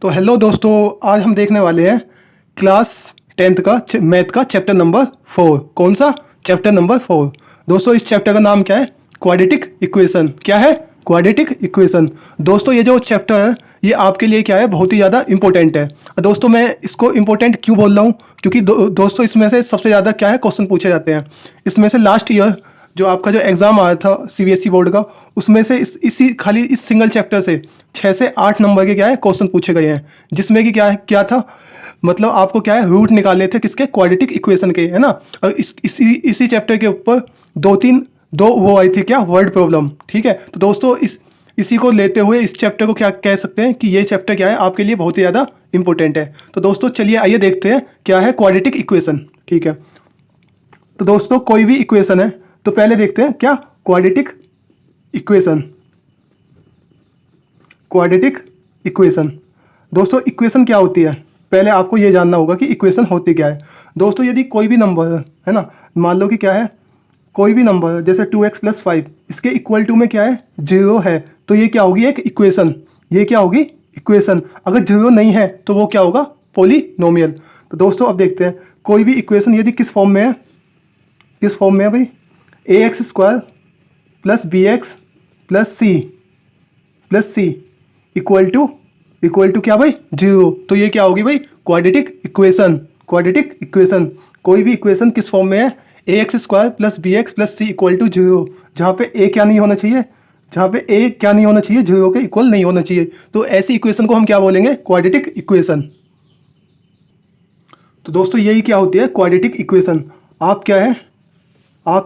तो हेलो दोस्तों, आज हम देखने वाले हैं क्लास 10th का मैथ का चैप्टर नंबर 4। कौन सा? Chapter number 4। दोस्तों इस चैप्टर का नाम क्या है? Quadratic equation. क्या है? Quadratic equation. दोस्तों ये जो चैप्टर है ये आपके लिए क्या है, बहुत ही ज़्यादा इंपॉर्टेंट है। दोस्तों मैं इसको इंपॉर्टेंट क्यों बोल रहा हूँ, क्योंकि दोस्तों इसमें से सबसे ज़्यादा क्या है, क्वेश्चन पूछे जाते हैं। इसमें से लास्ट ईयर जो आपका जो एग्ज़ाम आया था सीबीएसई बोर्ड का, उसमें से इस सिंगल चैप्टर से 6 से 8 नंबर के क्या है क्वेश्चन पूछे गए हैं। जिसमें कि क्या था, मतलब आपको क्या है रूट निकालने थे किसके? क्वाड्रेटिक इक्वेशन के, है ना। और इसी चैप्टर के ऊपर दो वो आई थी क्या, वर्ड प्रॉब्लम। ठीक है, तो दोस्तों इसी को लेते हुए इस चैप्टर को क्या कह सकते हैं कि ये चैप्टर क्या है आपके लिए बहुत ही ज़्यादा इंपॉर्टेंट है। तो दोस्तों चलिए आइए देखते हैं क्या है क्वाड्रेटिक इक्वेशन। ठीक है, तो दोस्तों कोई भी इक्वेशन है तो पहले देखते हैं क्या क्वाड्रेटिक इक्वेशन। क्वाड्रेटिक इक्वेशन दोस्तों, इक्वेशन क्या होती है पहले आपको ये जानना होगा कि इक्वेशन होती क्या है। दोस्तों यदि कोई भी नंबर है ना, मान लो कि क्या है, कोई भी नंबर जैसे 2x + 5 इसके इक्वल टू में क्या है, 0 है, तो ये क्या होगी, एक इक्वेशन। ये क्या होगी? इक्वेशन। अगर 0 नहीं है तो वो क्या होगा? पॉलीनोमियल। तो दोस्तों अब देखते हैं कोई भी इक्वेशन यदि किस फॉर्म में है, किस फॉर्म में है भाई, ax² + bx + c equal to क्या भाई, 0। तो ये क्या होगी भाई? Quadratic equation. क्वाड्रेटिक इक्वेशन कोई भी इक्वेशन किस फॉर्म में है, ax² + bx + c = 0, जहाँ पे a क्या नहीं होना चाहिए, जहाँ पे a क्या नहीं होना चाहिए, 0 के इक्वल नहीं होना चाहिए। तो ऐसी इक्वेशन को हम क्या बोलेंगे? Quadratic equation. तो दोस्तों यही क्या होती है क्वाड्रेटिक इक्वेशन। आप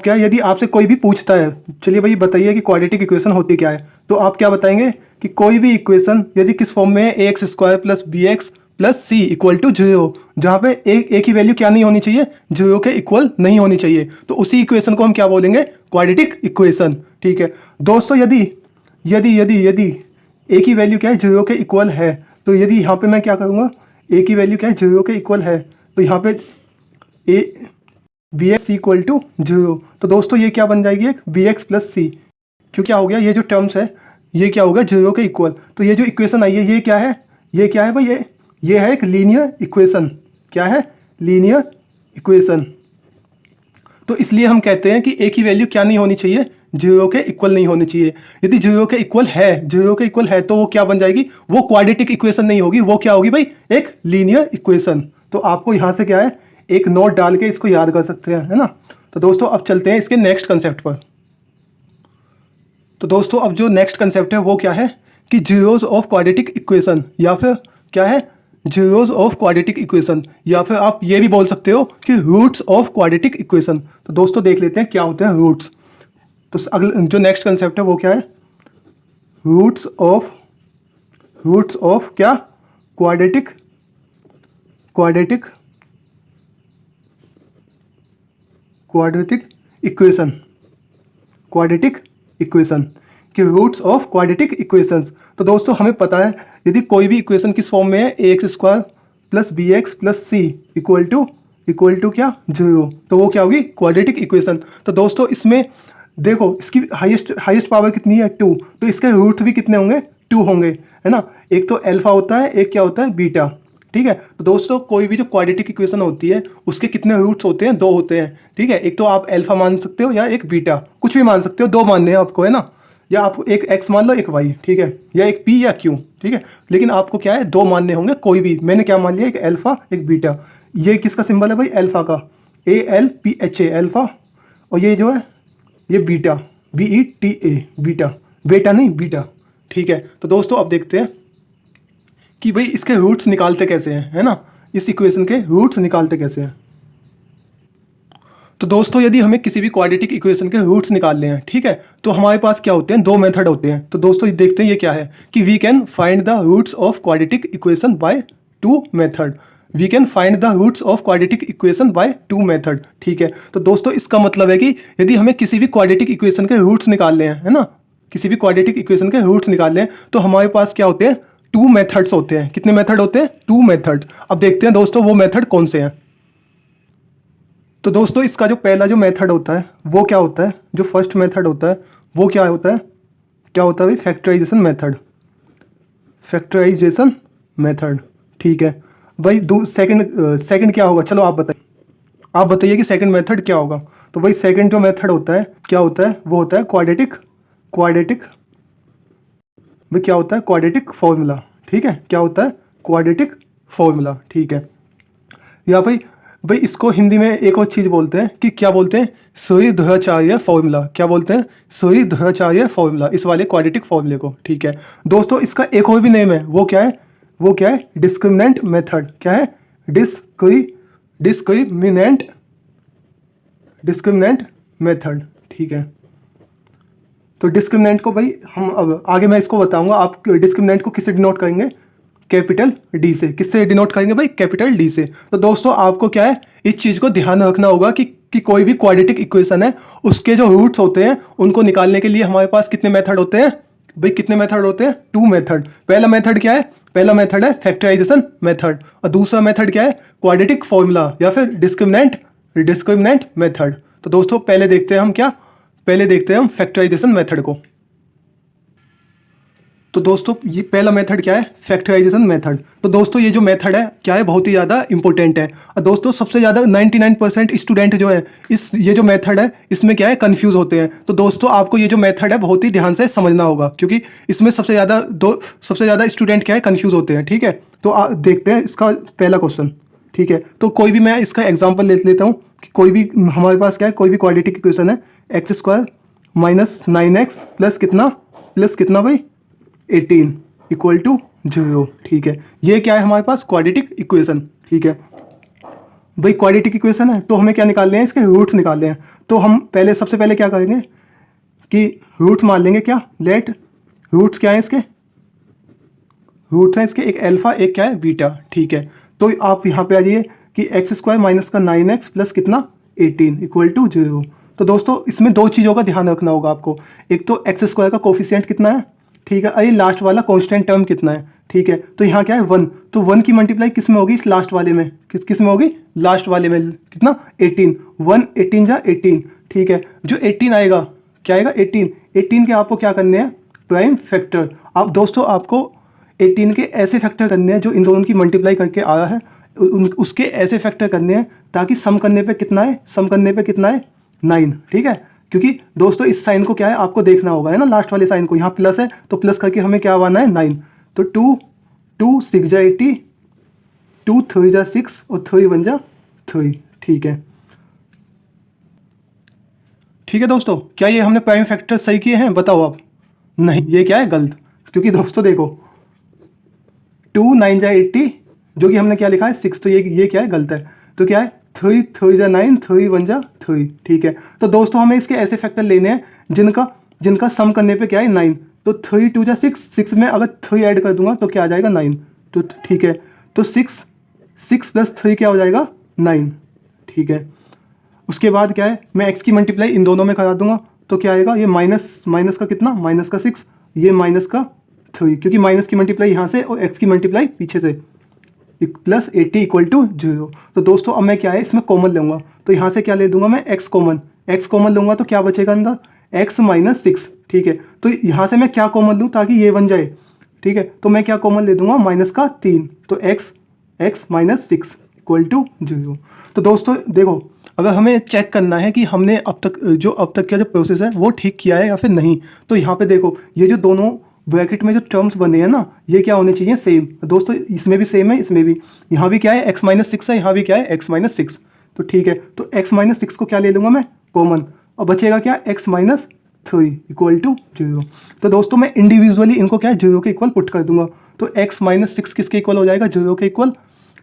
क्या यदि आपसे कोई भी पूछता है, चलिए भाई बताइए कि क्वाड्रेटिक इक्वेशन होती क्या है, तो आप क्या बताएंगे कि कोई भी इक्वेशन यदि किस फॉर्म में है, ax² + bx + c = 0, जहाँ पे a की वैल्यू क्या नहीं होनी चाहिए, 0 के इक्वल नहीं होनी चाहिए। तो उसी इक्वेशन को हम क्या बोलेंगे? Quadratic equation. ठीक है दोस्तों, यदि यदि यदि यदि a की वैल्यू क्या है, 0 के इक्वल है, तो यदि यहाँ पे मैं क्या करूँगा, a की वैल्यू क्या है, 0 के इक्वल है, तो यहाँ पे a bx = 0। तो दोस्तों ये क्या बन जाएगी, एक bx + c। क्यों क्या हो गया, ये जो टर्म्स है ये क्या होगा, 0 के इक्वल। तो ये जो इक्वेशन आई है ये क्या है, ये क्या है भाई, ये है एक लीनियर इक्वेशन। क्या है? Linear equation. तो इसलिए हम कहते हैं कि a की वैल्यू क्या नहीं होनी चाहिए, 0 के इक्वल नहीं होनी चाहिए। यदि 0 के इक्वल है तो वो क्या बन जाएगी, वो क्वाड्रेटिक इक्वेशन नहीं होगी, वो क्या होगी भाई, एक लीनियर इक्वेशन। तो आपको यहाँ से क्या है, एक नोट डाल के इसको याद कर सकते हैं, है ना। तो दोस्तों अब चलते हैं इसके नेक्स्ट कंसेप्ट पर। तो दोस्तों अब जो नेक्स्ट कंसेप्ट है वो क्या है कि जीरोस ऑफ क्वाड्रेटिक इक्वेशन, या फिर क्या है, जीरोस ऑफ क्वाड्रेटिक इक्वेशन, या फिर आप ये भी बोल सकते हो कि रूट्स ऑफ क्वाड्रेटिक इक्वेशन। तो दोस्तों देख लेते हैं क्या होते हैं रूट्स। तो अगले जो नेक्स्ट कंसेप्ट है वो क्या है, रूट्स ऑफ क्या, क्वाड्रेटिक इक्वेशन कि रूट्स ऑफ क्वाड्रेटिक इक्वेशंस। तो दोस्तों हमें पता है यदि कोई भी इक्वेशन किस फॉर्म में है, ax² + bx + c equal to क्या, 0, तो वो क्या होगी, क्वाड्रेटिक इक्वेशन। तो दोस्तों इसमें देखो इसकी हाईएस्ट पावर कितनी है, 2, तो इसके रूट भी कितने होंगे, 2 होंगे, है ना। एक तो अल्फा होता है, एक क्या होता है, बीटा। ठीक है, तो दोस्तों कोई भी जो क्वाड्रेटिक इक्वेशन होती है उसके कितने रूट्स होते हैं, 2 होते हैं। ठीक है, एक तो आप अल्फा मान सकते हो या एक बीटा, कुछ भी मान सकते हो, 2 मानने हैं आपको, है ना। या आप एक x मान लो, एक y, ठीक है, या एक p या q, ठीक है, लेकिन आपको क्या है, 2 मानने होंगे कोई भी। मैंने क्या मान लिया, एक अल्फा एक बीटा। ये किसका सिंबल है भाई, अल्फा का, ALPHA अल्फा, और ये जो है ये बीटा, BETA बीटा, बेटा नहीं बीटा। ठीक है, तो दोस्तों अब देखते हैं कि भाई इसके रूट्स निकालते कैसे हैं, है ना, इस इक्वेशन के रूट्स निकालते कैसे हैं। तो दोस्तों यदि हमें किसी भी क्वाड्रेटिक इक्वेशन के रूट्स निकालने हैं, ठीक है, तो हमारे पास क्या होते हैं, 2 मेथड होते हैं। तो दोस्तों देखते हैं ये क्या है कि we can find the roots of quadratic equation by 2 method. We can find the roots of quadratic equation by 2 method. ठीक है, तो दोस्तों इसका मतलब है कि यदि हमें किसी भी क्वाड्रेटिक इक्वेशन के रूट्स निकालने हैं, है ना, किसी भी क्वाड्रेटिक इक्वेशन के रूट्स निकालने हैं, तो हमारे पास क्या होते हैं, 2 मेथड्स होते हैं। कितने मेथड होते हैं, 2 मेथड। अब देखते हैं दोस्तों वो मेथड कौन से हैं। तो दोस्तों इसका जो पहला जो मेथड होता है वो क्या होता है, जो फर्स्ट मेथड होता है वो क्या होता है भाई, फैक्टराइजेशन मेथड। फैक्टराइजेशन मेथड, ठीक है भाई। सेकंड क्या होगा, चलो आप बताइए कि सेकंड मेथड क्या होगा। तो भाई सेकंड जो मेथड होता है क्या होता है, वो होता है क्वाड्रेटिक भाई क्या होता है, क्वाड्रेटिक फॉर्मूला, ठीक है। क्या होता है, क्वाड्रेटिक फॉर्मूला, ठीक है। या भाई इसको हिंदी में एक और चीज़ बोलते हैं कि क्या बोलते हैं, सूर्यध्रुवाचार्य फॉर्मूला। क्या बोलते हैं, सूर्यध्रुवाचार्य फॉर्मूला, इस वाले क्वाड्रेटिक फॉर्मूले को, ठीक है दोस्तों। इसका एक और भी नेम है, वो क्या है, डिस्क्रिमिनेंट मेथड। क्या है, डिस्क्रिमिनेंट मेथड, ठीक है। तो डिस्क्रिमिनेंट को भाई हम अब आगे मैं इसको बताऊंगा। आप डिस्क्रिमिनेंट को किससे डिनोट करेंगे, कैपिटल डी से। किससे डिनोट करेंगे भाई, कैपिटल डी से। तो दोस्तों आपको क्या है, इस चीज़ को ध्यान रखना होगा कि कोई भी क्वाड्रेटिक इक्वेशन है उसके जो रूट्स होते हैं उनको निकालने के लिए हमारे पास कितने मेथड होते हैं भाई, कितने मेथड होते हैं, 2 मेथड। पहला मेथड क्या है, पहला मेथड है फैक्टराइजेशन मेथड, और दूसरा मेथड क्या है, क्वाड्रेटिक फॉर्मूला या फिर डिस्क्रिमिनेंट मेथड। तो दोस्तों पहले देखते हैं हम फैक्टराइजेशन मेथड को। तो दोस्तों ये पहला मेथड क्या है, फैक्टराइजेशन मेथड। तो दोस्तों ये जो मेथड है क्या है, बहुत ही ज़्यादा इंपॉर्टेंट है। और दोस्तों सबसे ज़्यादा 99% स्टूडेंट जो है ये जो मेथड है इसमें क्या है, कंफ्यूज होते हैं। तो दोस्तों आपको ये जो मेथड है बहुत ही ध्यान से समझना होगा, क्योंकि इसमें सबसे ज़्यादा स्टूडेंट क्या है, कंफ्यूज होते हैं, ठीक है। तो देखते हैं इसका पहला क्वेश्चन, ठीक है। तो कोई भी मैं इसका एग्जाम्पल ले लेता हूँ कि कोई भी हमारे पास क्या है, कोई भी क्वाड्रेटिक इक्वेशन है, x² माइनस 9x प्लस कितना भाई 18 इक्वल टू 0, ठीक है। ये क्या है हमारे पास, क्वाड्रेटिक इक्वेशन, ठीक है भाई। क्वाड्रेटिक इक्वेशन है तो हमें क्या निकालने हैं, इसके रूट्स निकालने हैं। तो हम सबसे पहले क्या करेंगे कि रूट्स मान लेंगे। क्या लेट रूट्स क्या है इसके, रूट्स हैं इसके एक अल्फा एक क्या है बीटा, ठीक है। तो आप यहाँ पे आ जाइए कि x² माइनस का 9x प्लस कितना 18 इक्वल टू 0। तो दोस्तों इसमें 2 चीज़ों का ध्यान रखना होगा आपको। एक तो x² का कोफिशिएंट कितना है, ठीक है, अरे लास्ट वाला कांस्टेंट टर्म कितना है, ठीक है। तो यहाँ क्या है 1, तो 1 की मल्टीप्लाई किस में होगी, इस लास्ट वाले में, किस में होगी, लास्ट वाले में कितना 18, 1 18 जा 18, ठीक है। जो 18 आएगा क्या आएगा 18 के आपको क्या करने हैं, प्राइम फैक्टर। आप दोस्तों आपको 18 के ऐसे फैक्टर करने हैं जो इन दोनों की मल्टीप्लाई करके आया है, उसके ऐसे फैक्टर करने हैं ताकि सम करने पे कितना है 9, ठीक है। क्योंकि दोस्तों इस साइन को क्या है आपको देखना होगा, है ना, लास्ट वाले साइन को। यहाँ प्लस है तो प्लस करके हमें क्या आना है 9। तो 2 6 जा 80, 2 3 जा 6 और 3 1 जा 3, ठीक है। ठीक है दोस्तों, क्या ये हमने प्राइम फैक्टर सही किए हैं, बताओ आप। नहीं, ये क्या है गलत, क्योंकि दोस्तों देखो 2 9 जा 80 जो कि हमने क्या लिखा है 6, तो ये क्या है गलत है। तो क्या है 3 3 जा 9, 3 1 जा 3, ठीक है। तो दोस्तों हमें इसके ऐसे फैक्टर लेने हैं जिनका सम करने पे क्या है 9। तो 3 2 जा 6 में अगर 3 ऐड कर दूंगा तो क्या आ जाएगा 9, तो ठीक है। तो 6 प्लस 3 क्या हो जाएगा 9, ठीक है। उसके बाद क्या है, मैं x की मल्टीप्लाई इन दोनों में करा दूंगा तो क्या आएगा, ये माइनस का कितना, माइनस का 6, ये माइनस का 3, क्योंकि माइनस की मल्टीप्लाई यहाँ से और x की मल्टीप्लाई पीछे से, प्लस 80 इक्वल टू 0। तो दोस्तों अब मैं क्या है इसमें कॉमन लूँगा, तो यहाँ से क्या ले दूंगा मैं x कॉमन लूँगा तो क्या बचेगा अंदर, x माइनस 6, ठीक है। तो यहाँ से मैं क्या कॉमन लूँ ताकि ये बन जाए, ठीक है। तो मैं क्या कॉमन ले दूंगा, माइनस का 3, तो x माइनस 6 इक्वल टू 0। तो दोस्तों देखो, अगर हमें चेक करना है कि हमने अब तक का जो प्रोसेस है वो ठीक किया है या फिर नहीं, तो यहाँ पे देखो ये जो दोनों ब्रैकेट में जो टर्म्स बने हैं ना, ये क्या होने चाहिए सेम। दोस्तों इसमें भी सेम है, इसमें भी, यहाँ भी क्या है x माइनस 6 है, यहाँ भी क्या है x माइनस 6, तो ठीक है। तो x माइनस 6 को क्या ले लूँगा मैं कॉमन, और बचेगा क्या x माइनस 3 इक्वल टू 0। तो दोस्तों मैं इंडिविजुअली इनको क्या है 0 के इक्वल पुट कर दूंगा। तो x माइनस 6 किसके इक्वल हो जाएगा, 0 के इक्वल,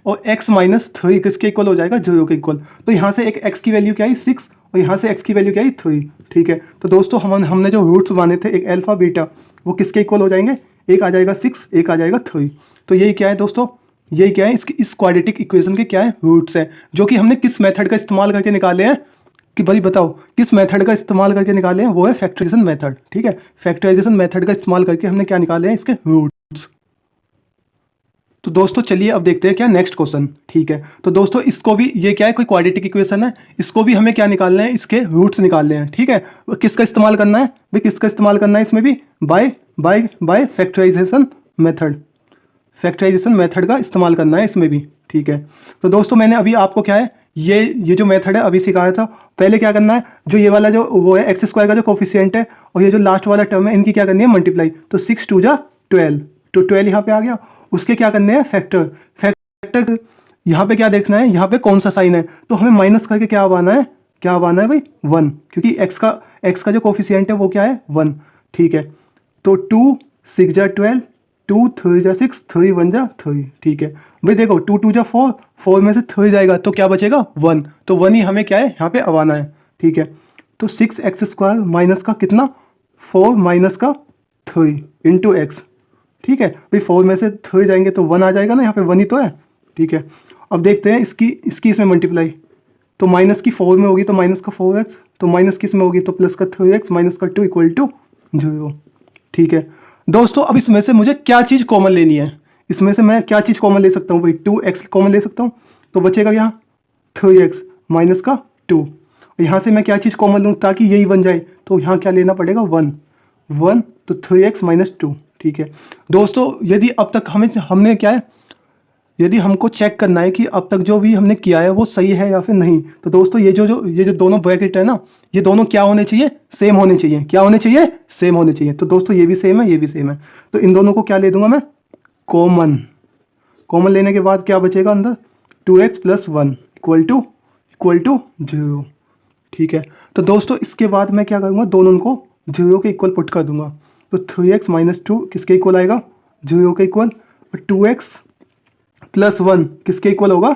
और x माइनस 3 किसके इक्वल हो जाएगा, 0 के इक्वल। तो यहाँ से एक x की वैल्यू क्या है 6, और यहाँ से x की वैल्यू क्या है 3, ठीक है। तो दोस्तों हमने जो रूट्स माने थे एक अल्फा बीटा, वो किसके इक्वल हो जाएंगे, एक आ जाएगा 6, एक आ जाएगा 3। तो यही क्या है दोस्तों, यही क्या है इस क्वाड्रेटिक इक्वेशन के क्या है रूट्स हैं, जो कि हमने किस मेथड का इस्तेमाल करके निकाले हैं, कि भाई बताओ किस मेथड का इस्तेमाल करके निकाले हैं, वो है फैक्टराइजेशन मेथड, ठीक है। फैक्टराइजेशन मेथड का इस्तेमाल करके हमने क्या निकाले हैं, इसके रूट्स। तो दोस्तों चलिए अब देखते हैं क्या नेक्स्ट क्वेश्चन, ठीक है। तो दोस्तों इसको भी, ये क्या है कोई क्वाड्रेटिक इक्वेशन है, इसको भी हमें क्या निकालना है, इसके रूट्स निकालने हैं, ठीक है। किसका इस्तेमाल करना है भाई, किसका इस्तेमाल करना है इसमें भी, by factorisation method, factorisation method का इस्तेमाल करना है इसमें भी, ठीक है। तो दोस्तों मैंने अभी आपको क्या है ये जो मेथड है अभी सिखाया था। पहले क्या करना है, जो ये वाला जो वो है एक्स स्क्वायर का जो कोफिशिएंट है और ये जो लास्ट वाला टर्म है इनकी क्या करनी है मल्टीप्लाई। तो 6 2 जा 12, तो 12 यहाँ पे आ गया। उसके क्या करने हैं फैक्टर। फैक्टर यहाँ पे क्या देखना है, यहाँ पे कौन सा साइन है, तो हमें माइनस करके क्या आवाना है, क्या आवाना है भाई 1, क्योंकि एक्स का जो कोफिशिएंट है वो क्या है 1, ठीक है। तो 2 6 जा 12, 2 3 जा 6, 3 1 जा 3, ठीक है भाई। देखो 2 2 जा 4, 4 में से 3 जाएगा तो क्या बचेगा 1, तो 1 ही हमें क्या है यहाँ पे आवाना है, ठीक है। तो 6x² माइनस का कितना 4 माइनस का 3 इंटू एक्स, ठीक है भाई। 4 में से 3 जाएंगे तो 1 आ जाएगा ना, यहाँ पे 1 ही तो है, ठीक है। अब देखते हैं इसकी इसमें मल्टीप्लाई। तो माइनस की 4 में होगी तो माइनस का 4x, तो माइनस किस में होगी तो प्लस का 3x माइनस का 2 इक्वल टू 0, ठीक है। दोस्तों अब इसमें से मुझे क्या चीज़ कॉमन लेनी है, इसमें से मैं क्या चीज़ कॉमन ले सकता हूँ भाई 2x कॉमन ले सकता हूँ, तो बचेगा यहाँ 3x माइनस का 2। यहाँ से मैं क्या चीज़ कॉमन लूँ ताकि यही बन जाए, तो यहाँ क्या लेना पड़ेगा 1 तो 3x माइनस 2, ठीक है। दोस्तों यदि अब तक हमने क्या है, यदि हमको चेक करना है कि अब तक जो भी हमने किया है वो सही है या फिर नहीं, तो दोस्तों ये जो दोनों ब्रैकेट है ना, ये दोनों क्या होने चाहिए, सेम होने चाहिए। क्या होने चाहिए, सेम होने चाहिए। तो दोस्तों ये भी सेम है, ये भी सेम है, तो इन दोनों को क्या ले दूंगा मैं कॉमन। कॉमन लेने के बाद क्या बचेगा अंदर 2x प्लस 1 इक्वल टू 0, ठीक है। तो दोस्तों इसके बाद मैं क्या करूँगा, दोनों को 0 के इक्वल पुट कर दूंगा। तो 3x माइनस 2 किसके इक्वल आएगा 0 के इक्वल, और 2x प्लस 1 किसके इक्वल होगा,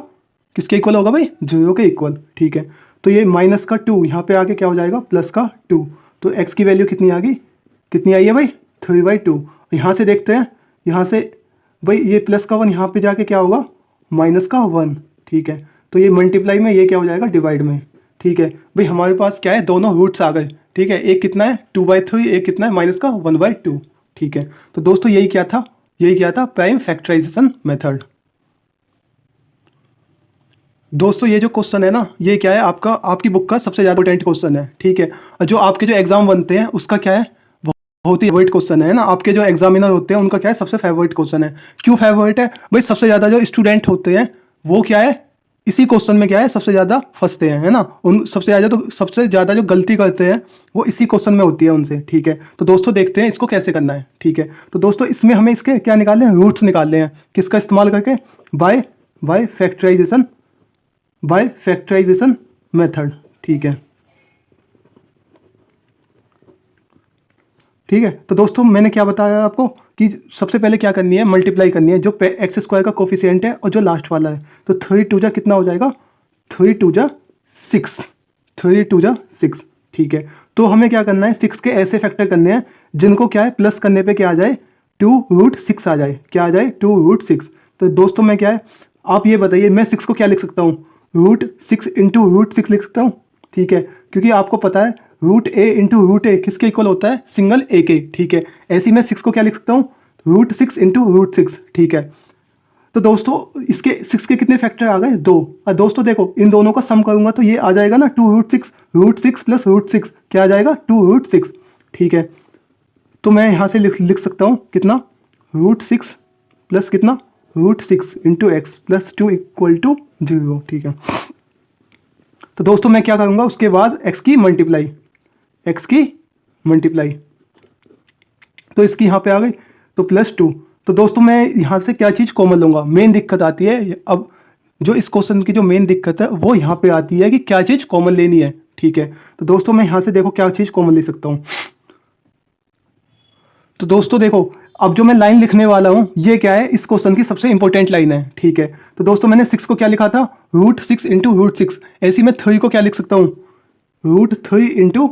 किसके इक्वल होगा भाई 0 के इक्वल, ठीक है। तो ये माइनस का 2 यहाँ पे आके क्या हो जाएगा प्लस का 2, तो x की वैल्यू कितनी आ गई, कितनी आई है भाई 3/2। यहाँ से देखते हैं, यहाँ से भाई ये प्लस का 1 यहाँ पे जाके क्या होगा माइनस का 1, ठीक है। तो ये मल्टीप्लाई में, ये क्या हो जाएगा डिवाइड में, ठीक है भाई। हमारे पास क्या है दोनों रूट्स आ गए, ठीक है। एक कितना है 2/3, एक कितना है माइनस का 1/2, ठीक है। तो दोस्तों यही क्या था प्राइम फैक्टराइजेशन मेथड। दोस्तों ये जो क्वेश्चन है ना, ये क्या है आपकी बुक का सबसे ज़्यादा इंपॉर्टेंट क्वेश्चन है, ठीक है। और जो आपके जो एग्जाम बनते हैं उसका क्या है बहुत ही फेवरेट क्वेश्चन है ना, आपके जो एग्जामिनर होते हैं उनका क्या है सबसे फेवरेट क्वेश्चन है। क्यों फेवरेट है भाई, सबसे ज़्यादा जो स्टूडेंट होते हैं वो क्या है इसी क्वेश्चन में क्या है सबसे ज़्यादा फंसते हैं, है ना। उन सबसे ज़्यादा जो गलती करते हैं वो इसी क्वेश्चन में होती है उनसे, ठीक है। तो दोस्तों देखते हैं इसको कैसे करना है, ठीक है। तो दोस्तों इसमें हमें इसके क्या निकालने हैं, रूट्स निकालने हैं, किसका इस्तेमाल करके बाय फैक्टराइजेशन मेथड, ठीक है। ठीक है, तो दोस्तों मैंने क्या बताया आपको कि सबसे पहले क्या करनी है मल्टीप्लाई करनी है जो x² का कोफिशिएंट है और जो लास्ट वाला है। तो 3 2 जा कितना हो जाएगा 3 2 जा 6, 3 2 जा 6, ठीक है। तो हमें क्या करना है 6 के ऐसे फैक्टर करने हैं जिनको क्या है प्लस करने पे क्या आ जाए 2√6 आ जाए, क्या आ जाए 2√6। तो दोस्तों मैं क्या है आप ये बताइए मैं 6 को क्या लिख सकता हूँ √6 इंटू √6 लिख सकता हूँ, ठीक है। क्योंकि आपको पता है √a इंटू √a किसके इक्वल होता है सिंगल a के, ठीक है। ऐसे ही मैं 6 को क्या लिख सकता हूँ √6 इंटू √6, ठीक है। तो दोस्तों इसके 6 के कितने फैक्टर आ गए 2। और दोस्तों देखो इन दोनों का सम करूंगा तो ये आ जाएगा ना 2√6, √6 प्लस √6 क्या आ जाएगा 2√6, ठीक है। तो मैं यहाँ से लिख सकता हूँ कितना √6 प्लस कितना √6 into x plus 2 equal to 0, ठीक है। तो दोस्तों मैं क्या करूँगा उसके बाद x की मल्टीप्लाई, तो इसकी यहाँ पे आ गई तो +2। तो दोस्तों मैं यहाँ से क्या चीज़ कॉमन लूँगा, मेन दिक्कत आती है अब जो इस क्वेश्चन की जो मेन दिक्कत है वो यहाँ पे आती है कि क्या चीज़ कॉमन लेनी है, ठीक है। तो दोस्तों मैं यहाँ से देखो क्या चीज़ कॉमन ले सकता हूँ। तो दोस्तों देखो अब जो मैं लाइन लिखने वाला हूँ ये क्या है इस क्वेश्चन की सबसे इंपॉर्टेंट लाइन है, ठीक है। तो दोस्तों मैंने 6 को क्या लिखा था √6 इंटू √6, ऐसे मैं 3 को क्या लिख सकता हूँ √3 इंटू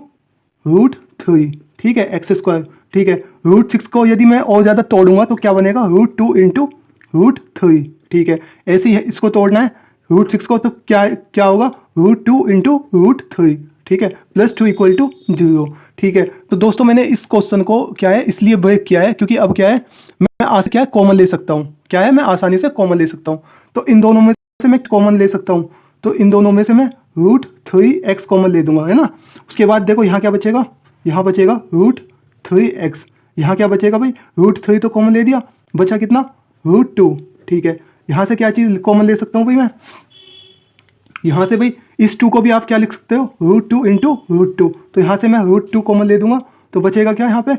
√3, ठीक है x², ठीक है। √6 को यदि मैं और ज़्यादा तोड़ूंगा तो क्या बनेगा √2 इंटू √3, ठीक है। ऐसे ही इसको तोड़ना है √6 को तो क्या होगा √2 इंटू √3, ठीक है, +2 इक्वल टू 0, ठीक है। तो दोस्तों मैंने इस क्वेश्चन को क्या है इसलिए ब्रेक किया है क्योंकि अब क्या है मैं आज क्या कॉमन ले सकता हूँ, क्या है मैं आसानी से कॉमन ले सकता हूँ। तो इन दोनों में से मैं कॉमन ले सकता हूँ, तो इन दोनों में से मैं √3x कॉमन ले दूंगा, है ना। उसके बाद देखो यहाँ क्या बचेगा, यहाँ बचेगा √3x, यहाँ क्या बचेगा भाई √3 तो कॉमन ले दिया, बचा कितना √2, ठीक है। यहाँ से क्या चीज़ कॉमन ले सकता हूँ भाई मैं, यहाँ से भाई इस 2 को भी आप क्या लिख सकते हो, √2 इंटू √2, तो यहाँ से मैं √2 कॉमन ले दूंगा, तो बचेगा क्या यहाँ पे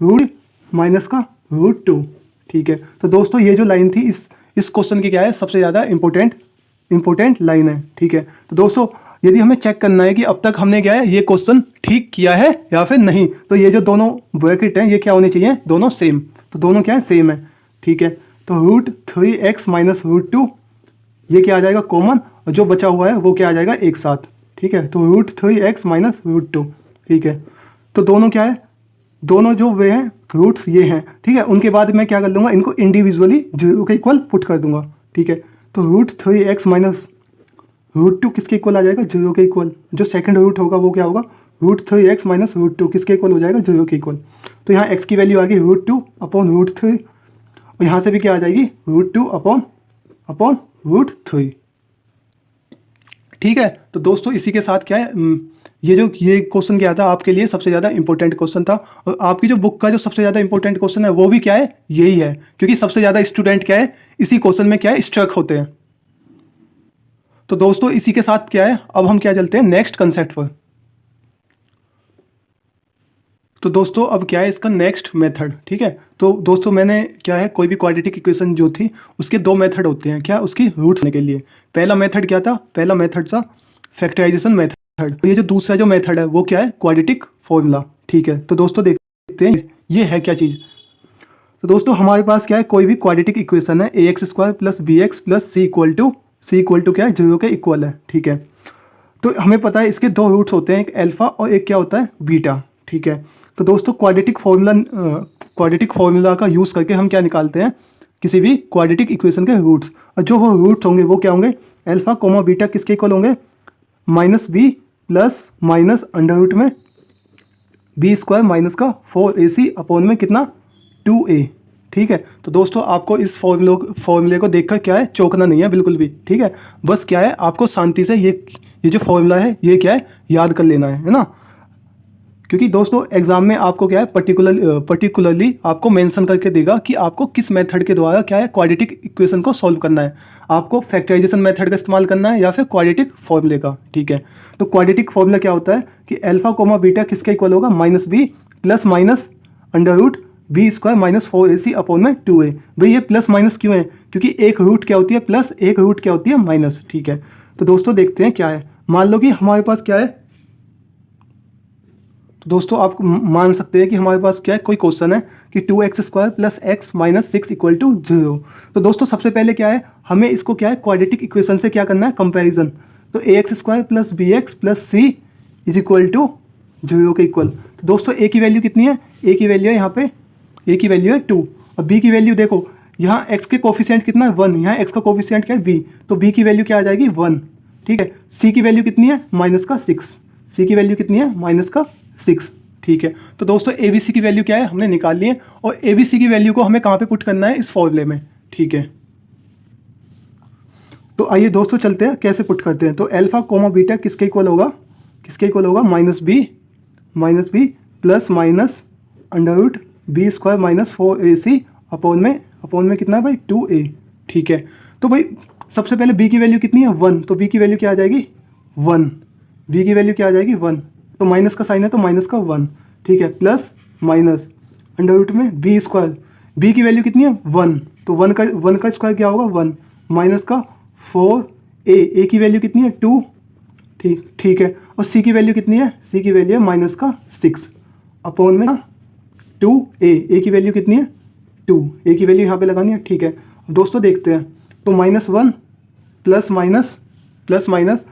रूट माइनस का √2, ठीक है। तो दोस्तों ये जो लाइन थी इस क्वेश्चन की क्या है, सबसे ज़्यादा इंपॉर्टेंट लाइन है, ठीक है। तो दोस्तों यदि हमें चेक करना है कि अब तक हमने क्या है ये क्वेश्चन ठीक किया है या फिर नहीं, तो ये जो दोनों ब्रैकेट हैं ये क्या होने चाहिए, दोनों सेम, तो दोनों क्या है, सेम है, ठीक है। तो √3x माइनस √2 ये क्या आ जाएगा कॉमन, और जो बचा हुआ है वो क्या आ जाएगा एक साथ, ठीक है। तो √3x माइनस √2, ठीक है। तो दोनों क्या है, दोनों जो वे हैं रूट्स ये हैं, ठीक है। उनके बाद मैं क्या कर लूँगा, इनको इंडिविजुअली 0 के इक्वल पुट कर दूंगा, ठीक है। तो √3x माइनस √2 किसके इक्वल आ जाएगा, 0 के इक्वल। जो सेकंड रूट होगा वो क्या होगा, √3x माइनस √2 किसके इक्वल हो जाएगा, 0 के इक्वल। तो यहाँ x की वैल्यू आ गई √2 अपॉन √3, और यहाँ से भी क्या आ जाएगी √2 अपॉन √3, ठीक है। तो दोस्तों इसी के साथ क्या है, ये क्वेश्चन क्या था आपके लिए सबसे ज़्यादा इंपॉर्टेंट क्वेश्चन था, और आपकी जो बुक का जो सबसे ज़्यादा इंपॉर्टेंट क्वेश्चन है वो भी क्या है, यही है, क्योंकि सबसे ज़्यादा स्टूडेंट क्या है इसी क्वेश्चन में क्या है स्ट्रक होते हैं। तो दोस्तों इसी के साथ क्या है, अब हम क्या चलते हैं नेक्स्ट कंसेप्ट पर। तो दोस्तों अब क्या है इसका नेक्स्ट मेथड, ठीक है। तो दोस्तों मैंने क्या है, कोई भी क्वाड्रेटिक इक्वेशन जो थी उसके दो मेथड होते हैं, क्या उसकी रूट्स लेने के लिए। पहला मेथड क्या था, पहला मेथड था फैक्टराइजेशन मेथड। ये जो दूसरा जो मेथड है वो क्या है, क्वाड्रेटिक फॉर्मूला, ठीक है। तो दोस्तों देखते हैं ये है क्या चीज़। तो दोस्तों हमारे पास क्या है, कोई भी क्वाड्रेटिक इक्वेशन है ax² plus bx plus c equal to क्या है 0 के इक्वल है, ठीक है। तो हमें पता है इसके दो रूट्स होते हैं, एक अल्फा और एक क्या होता है बीटा, ठीक है। तो दोस्तों क्वाड्रेटिक फॉर्मूला का यूज़ करके हम क्या निकालते हैं, किसी भी क्वाड्रेटिक इक्वेशन के रूट्स, और जो वो रूट्स होंगे वो क्या होंगे, अल्फा कोमा बीटा किसके इक्वल होंगे, -b plus minus under root में b² माइनस का 4ac अपॉन में कितना 2a, ठीक है। तो दोस्तों आपको इस फॉर्मूले को देखकर क्या है चौंकना नहीं है बिल्कुल भी, ठीक है। बस क्या है आपको शांति से ये जो फॉर्मूला है ये क्या है याद कर लेना है ना, क्योंकि दोस्तों एग्जाम में आपको क्या है पर्टिकुलरली आपको मेंशन करके देगा कि आपको किस मेथड के द्वारा क्या है क्वाड्रेटिक इक्वेशन को सॉल्व करना है, आपको फैक्टराइजेशन मेथड का इस्तेमाल करना है या फिर क्वाड्रेटिक फॉर्मूले का, ठीक है। तो क्वाड्रेटिक फॉर्मूला क्या होता है कि अल्फा कोमा बीटा किसके इक्वल होगा, -b plus minus under root b² minus 4ac upon में 2a। भाई ये प्लस माइनस क्यों है, क्योंकि एक रूट क्या होती है प्लस, एक रूट क्या होती है माइनस, ठीक है। तो दोस्तों देखते हैं क्या है, मान लो कि हमारे पास क्या है, तो दोस्तों आप मान सकते हैं कि हमारे पास क्या है कोई क्वेश्चन है कि 2x² plus x minus 6 equal to 0। तो दोस्तों सबसे पहले क्या है, हमें इसको क्या है क्वाड्रेटिक इक्वेशन से क्या करना है कंपैरिजन। तो ax² plus bx plus c is equal to 0 के इक्वल। तो दोस्तों a की वैल्यू कितनी है, a की वैल्यू है यहाँ पे, a की वैल्यू है 2, और b की वैल्यू देखो यहाँ x के कोफिशिएंट कितना है 1, यहाँ x का कोफिशिएंट क्या है b, तो b की वैल्यू क्या आ जाएगी 1, ठीक है। c की वैल्यू कितनी है -6, c की वैल्यू कितनी है -6, ठीक है। तो दोस्तों ABC की वैल्यू क्या है हमने निकाल ली है, और ABC की वैल्यू को हमें कहाँ पे पुट करना है, इस फॉर्मूले में, ठीक है। तो आइए दोस्तों चलते हैं कैसे पुट करते हैं। तो अल्फा कोमा बीटा किसके इक्वल होगा, -b plus minus under root b² minus 4ac upon में कितना है भाई 2a, ठीक है। तो भाई सबसे पहले b की वैल्यू कितनी है 1, तो b की वैल्यू क्या आ जाएगी 1, b की वैल्यू क्या आ जाएगी 1, तो माइनस का साइन है तो माइनस का 1, ठीक है, प्लस माइनस अंडर रूट में b², b की वैल्यू कितनी है 1, तो 1 का स्क्वायर क्या होगा 1, माइनस का 4a की वैल्यू कितनी है 2, ठीक है। और c की वैल्यू कितनी है, c की वैल्यू है -6 अपॉन में 2a की वैल्यू कितनी है 2, a की वैल्यू यहाँ पे लगानी है, ठीक है। दोस्तों देखते हैं, तो -1 प्लस माइनस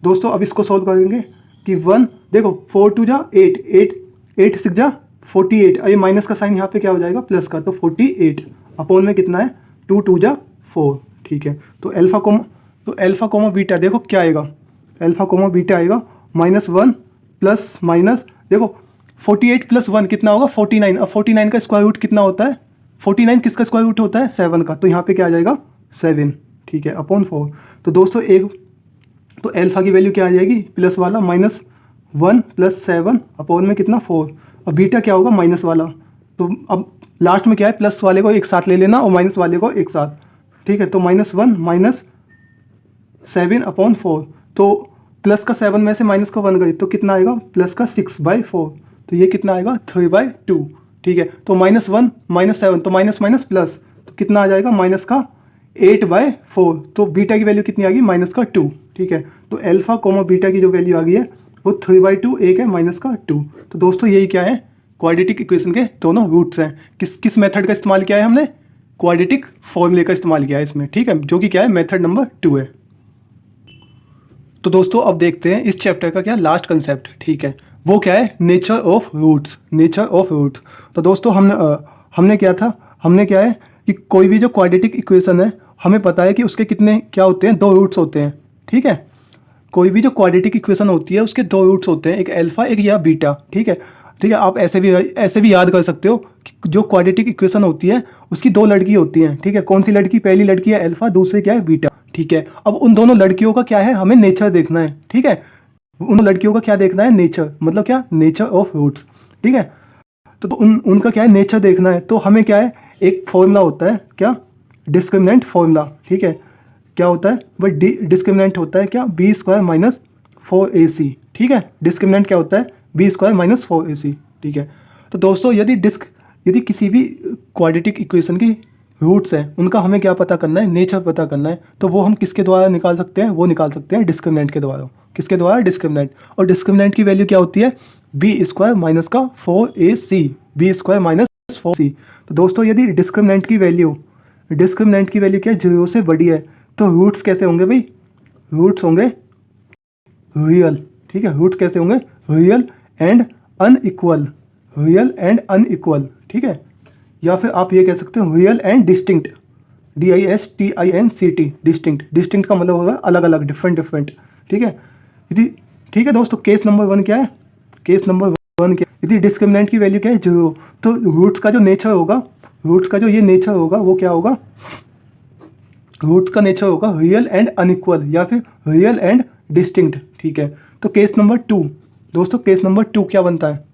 दोस्तों अब इसको सॉल्व करेंगे कि 1 देखो 4 2 जा 8 6 जा 48, ये माइनस का साइन यहाँ पे क्या हो जाएगा प्लस का, तो 48 अपॉन में कितना है 2 2 जा 4, ठीक है। तो अल्फा कोमा बीटा देखो क्या आएगा, अल्फा कोमा बीटा आएगा -1 प्लस माइनस देखो 48 प्लस 1 कितना होगा 49, अब 49 का स्क्वायर रूट कितना होता है, 49 किसका स्क्वायर रूट होता है 7 का, तो यहाँ पे क्या आ जाएगा 7, ठीक है, अपॉन 4। तो दोस्तों तो अल्फा की वैल्यू क्या आ जाएगी प्लस वाला -1 प्लस 7 अपॉन में कितना 4, और बीटा क्या होगा माइनस वाला, तो अब लास्ट में क्या है, प्लस वाले को एक साथ ले लेना और माइनस वाले को एक साथ, ठीक है। तो -1 माइनस 7/4, तो प्लस का 7 में से माइनस का 1 गई तो कितना आएगा, प्लस का 6/4, तो ये कितना आएगा 3/2, ठीक है। तो -1 -7 तो माइनस माइनस प्लस, तो कितना आ जाएगा माइनस का 8/4, तो बीटा की वैल्यू कितनी आ गई, -2, ठीक है। तो अल्फा कोमा बीटा की जो वैल्यू आ गई है वो 3/2 एक है -2। तो दोस्तों यही क्या है, क्वाड्रेटिक इक्वेशन के दोनों रूट्स हैं। किस मेथड का इस्तेमाल किया है हमने, क्वाड्रेटिक फॉर्मूले का इस्तेमाल किया है इसमें, ठीक है, जो कि क्या है मेथड नंबर 2 है। तो दोस्तों अब देखते हैं इस चैप्टर का क्या लास्ट कंसेप्ट, ठीक है, वो क्या है, nature of roots, nature of roots. तो दोस्तों हमने क्या है कि कोई भी जो क्वाड्रेटिक इक्वेशन है हमें पता है कि उसके कितने क्या होते हैं, 2 रूट्स होते हैं, ठीक है। कोई भी जो क्वाड्रेटिक इक्वेशन होती है उसके 2 रूट्स होते हैं, एक अल्फा एक या बीटा, ठीक है। ठीक है, आप ऐसे भी याद कर सकते हो कि जो क्वाड्रेटिक इक्वेशन होती है उसकी 2 लड़की होती हैं, ठीक है। कौन सी लड़की, पहली लड़की है अल्फा, दूसरी क्या है बीटा, ठीक है। अब उन दोनों लड़कियों का क्या है, हमें नेचर देखना है, ठीक है। उन लड़कियों का क्या देखना है, नेचर, मतलब क्या, नेचर ऑफ रूट्स, ठीक है। तो उनका क्या है, नेचर देखना है। तो हमें क्या है, एक फॉर्मूला होता है क्या, डिस्क्रिमिनेंट फॉर्मूला, ठीक है। क्या होता है वह डिस्क्रिमिनेंट होता है क्या, b² - 4ac, ठीक है। डिस्क्रिमिनेंट क्या होता है, b² - 4ac, ठीक है। तो दोस्तों यदि किसी भी क्वाड्रेटिक इक्वेशन की रूट्स हैं उनका हमें क्या पता करना है, नेचर पता करना है, तो वो हम किसके द्वारा निकाल सकते हैं, वो निकाल सकते हैं डिस्क्रिमिनेंट के द्वारा। किसके द्वारा, डिस्क्रिमिनेंट। और डिस्क्रिमिनेंट की वैल्यू क्या होती है, b² - 4ac, b² - 4c। तो दोस्तों यदि डिस्क्रिमिनेंट की वैल्यू क्या है, 0 से बड़ी है, तो रूट्स कैसे होंगे भाई, रूट्स होंगे रियल, ठीक है। रूट्स कैसे होंगे, real and unequal, real and unequal, ठीक है। या फिर आप ये कह सकते हो real and distinct, DISTINCT, distinct का मतलब होगा अलग अलग, डिफरेंट, ठीक है। यदि, ठीक है दोस्तों, केस नंबर 1 क्या है, केस नंबर 1 क्या, यदि डिस्क्रिमिनेंट की वैल्यू क्या है 0, तो रूट्स का जो नेचर होगा, रूट्स का जो ये नेचर होगा वो क्या होगा, रूट्स का नेचर होगा रियल एंड अनइक्वल या फिर रियल एंड डिस्टिंक्ट, ठीक है। तो केस नंबर 2 दोस्तों, केस नंबर 2 क्या बनता है,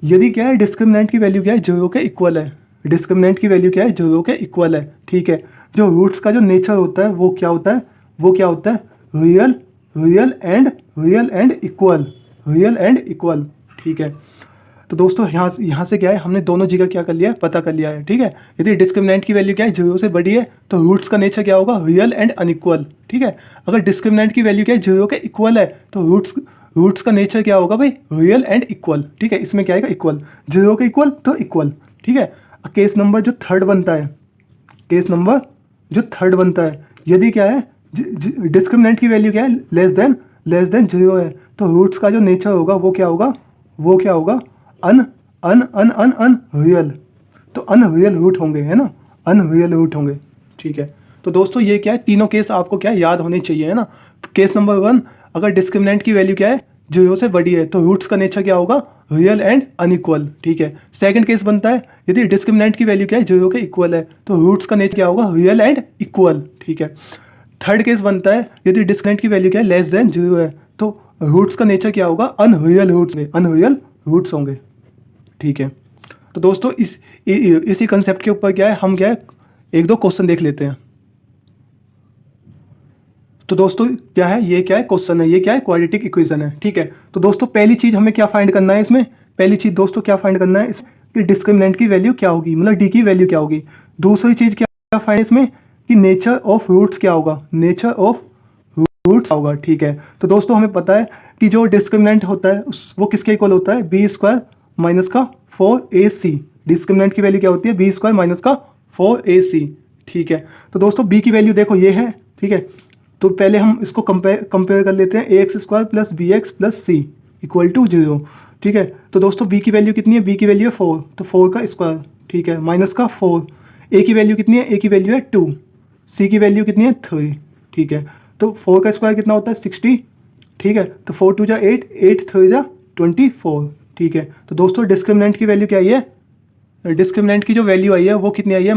यदि क्या है डिस्क्रिमिनेंट की वैल्यू क्या है 0 के इक्वल है, डिस्क्रिमिनेंट की वैल्यू क्या है 0 के इक्वल है, ठीक है। जो रूट्स का जो नेचर होता है वो क्या होता है, रियल एंड इक्वल, ठीक है। तो दोस्तों यहाँ से क्या है, हमने दोनों जगह क्या कर लिया है, पता कर लिया है, ठीक है। यदि डिस्क्रिमिनेंट की वैल्यू क्या है 0 से बड़ी है तो रूट्स का नेचर क्या होगा, रियल एंड अनइक्वल, ठीक है। अगर डिस्क्रिमिनेंट की वैल्यू क्या है 0 के इक्वल है तो रूट्स का नेचर क्या होगा भाई, रियल एंड इक्वल, ठीक है। इसमें क्या आएगा, इक्वल, 0 के इक्वल तो इक्वल, ठीक है। केस नंबर जो थर्ड बनता है, यदि क्या है डिस्क्रिमिनेंट की वैल्यू क्या है, लेस देन 0 है, तो रूट्स का जो नेचर होगा वो क्या होगा अनरियल, तो अनरियल रूट होंगे, है ना, अनरियल रूट होंगे, ठीक है। तो दोस्तों ये क्या है, तीनों केस आपको क्या याद होने चाहिए, है ना। केस नंबर 1, अगर डिस्क्रिमिनेंट की वैल्यू क्या है 0 से बड़ी है तो रूट्स का नेचर क्या होगा, रियल एंड अनइक्वल, ठीक है। सेकंड केस बनता है, यदि डिस्क्रिमिनेंट की वैल्यू क्या है 0 के इक्वल है तो रूट्स का नेचर क्या होगा, रियल एंड इक्वल, ठीक है। थर्ड केस बनता है, यदि डिस्क्रिमिनेंट की वैल्यू क्या है लेस देन 0 है तो रूट्स का नेचर क्या होगा, अनरियल रूट्स होंगे, ठीक है। तो दोस्तों इसी कंसेप्ट के ऊपर क्या है, हम क्या है 1-2 क्वेश्चन देख लेते हैं। तो दोस्तों क्या है, ये क्या है क्वेश्चन है, ये क्या है क्वाड्रेटिक इक्वेशन है, ठीक है। तो दोस्तों पहली चीज़ हमें क्या फाइंड करना है इसमें, पहली चीज़ दोस्तों क्या फाइंड करना है कि डिस्क्रिमिनेंट की वैल्यू क्या होगी, मतलब डी की वैल्यू क्या होगी। दूसरी चीज़ क्या फाइंड इसमें कि नेचर ऑफ रूट्स क्या होगा, नेचर ऑफ रूट्स होगा, ठीक है। तो दोस्तों हमें पता है कि जो डिस्क्रिमिनेंट होता है वो किसके इक्वल होता है, b² - 4ac, डिस्क्रिमिनेंट की वैल्यू क्या होती है, b² - 4ac, ठीक है। तो दोस्तों b की वैल्यू देखो ये है, ठीक है। तो पहले हम इसको कंपेयर कर लेते हैं, ax² + bx + c = 0, ठीक है। तो दोस्तों b की वैल्यू कितनी है, b की वैल्यू है 4, तो 4 का स्क्वायर, ठीक है, -4, a की वैल्यू कितनी है, a की वैल्यू है 2, c की वैल्यू कितनी है 3, ठीक है। तो 4 का स्क्वायर कितना होता है 60, ठीक है। तो 4 × 2 = 8, 8 × 3 = 24, ठीक है। तो दोस्तों डिस्क्रिमिनेंट की वैल्यू क्या आई है, डिस्क्रिमिनेंट की जो वैल्यू आई है वो कितनी आई है,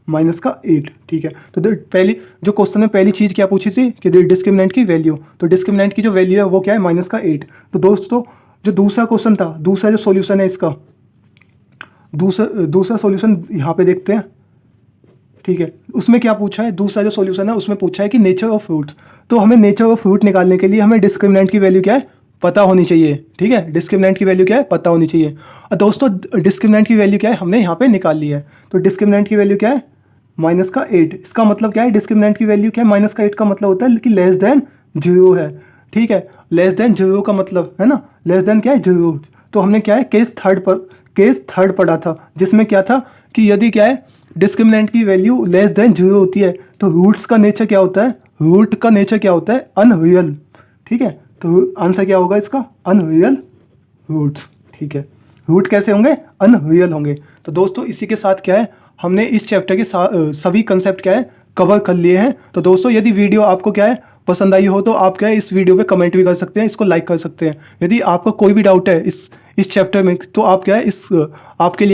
-8, ठीक है। तो पहली जो क्वेश्चन में पहली चीज़ क्या पूछी थी कि डिस्क्रिमिनेंट की वैल्यू, तो डिस्क्रिमिनेंट की जो वैल्यू है वो क्या है, -8। तो दोस्तों जो दूसरा क्वेश्चन था, दूसरा जो सॉल्यूशन है इसका, दूसरा सॉल्यूशन यहाँ पे देखते हैं। ठीक है, उसमें क्या पूछा है, दूसरा जो सॉल्यूशन है उसमें पूछा है कि नेचर ऑफ फ्रूट्स। तो हमें नेचर ऑफ फ्रूट निकालने के लिए हमें डिस्क्रिमिनेंट की वैल्यू क्या है पता होनी चाहिए। ठीक है, डिस्क्रिमिनेंट की वैल्यू क्या है पता होनी चाहिए। और दोस्तों डिस्क्रिमिनेंट की वैल्यू क्या है हमने यहाँ पे निकाल ली है। तो डिस्क्रिमिनेंट की वैल्यू क्या है -8। इसका मतलब क्या है, डिस्क्रिमिनेंट की वैल्यू क्या है -8 का मतलब होता है कि लेस देन 0 है। ठीक है, लेस देन 0 का मतलब है ना, लेस देन क्या है 0। तो हमने क्या है केस थर्ड पढ़ा था, जिसमें क्या था कि यदि क्या है डिस्क्रिमिनेंट की वैल्यू लेस देन 0 होती है तो रूट्स का नेचर क्या होता है, रूट का नेचर क्या होता है अनरियल। ठीक है, तो आंसर क्या होगा इसका अनरियल रूट्स। ठीक है, रूट कैसे होंगे अनरियल होंगे। तो दोस्तों इसी के साथ क्या है हमने इस चैप्टर के सभी कंसेप्ट क्या है कवर कर लिए हैं। तो दोस्तों यदि वीडियो आपको क्या है पसंद आई हो तो आप क्या है इस वीडियो पे कमेंट भी कर सकते हैं, इसको लाइक कर सकते हैं। यदि आपको कोई भी डाउट है इस चैप्टर में तो आप क्या है इस आपके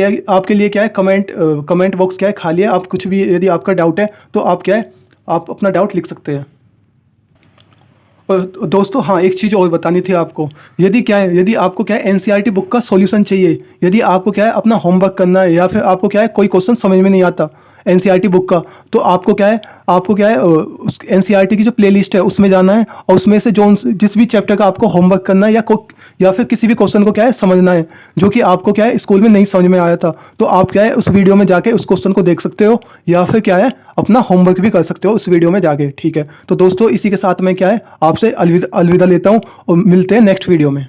लिए क्या है कमेंट बॉक्स क्या है खाली है। आप कुछ भी यदि आपका डाउट है तो आप क्या है आप अपना डाउट लिख सकते हैं। और दोस्तों हाँ एक चीज़ और बतानी थी आपको, यदि आपको क्या है एनसीईआरटी बुक का सॉल्यूशन चाहिए, यदि आपको क्या है अपना होमवर्क करना है या फिर आपको क्या है कोई क्वेश्चन समझ में नहीं आता एनसीईआरटी बुक का, तो आपको क्या है उस एनसीईआरटी की जो प्लेलिस्ट है उसमें जाना है और उसमें से जिस भी चैप्टर का आपको होमवर्क करना है या फिर किसी भी क्वेश्चन को क्या है समझना है जो कि आपको क्या है स्कूल में नहीं समझ में आया था, तो आप क्या है उस वीडियो में जाके उस क्वेश्चन को देख सकते हो या फिर क्या है अपना होमवर्क भी कर सकते हो उस वीडियो में जाके। ठीक है, तो दोस्तों इसी के साथ मैं क्या है आपसे अलविदा लेता हूँ और मिलते हैं नेक्स्ट वीडियो में।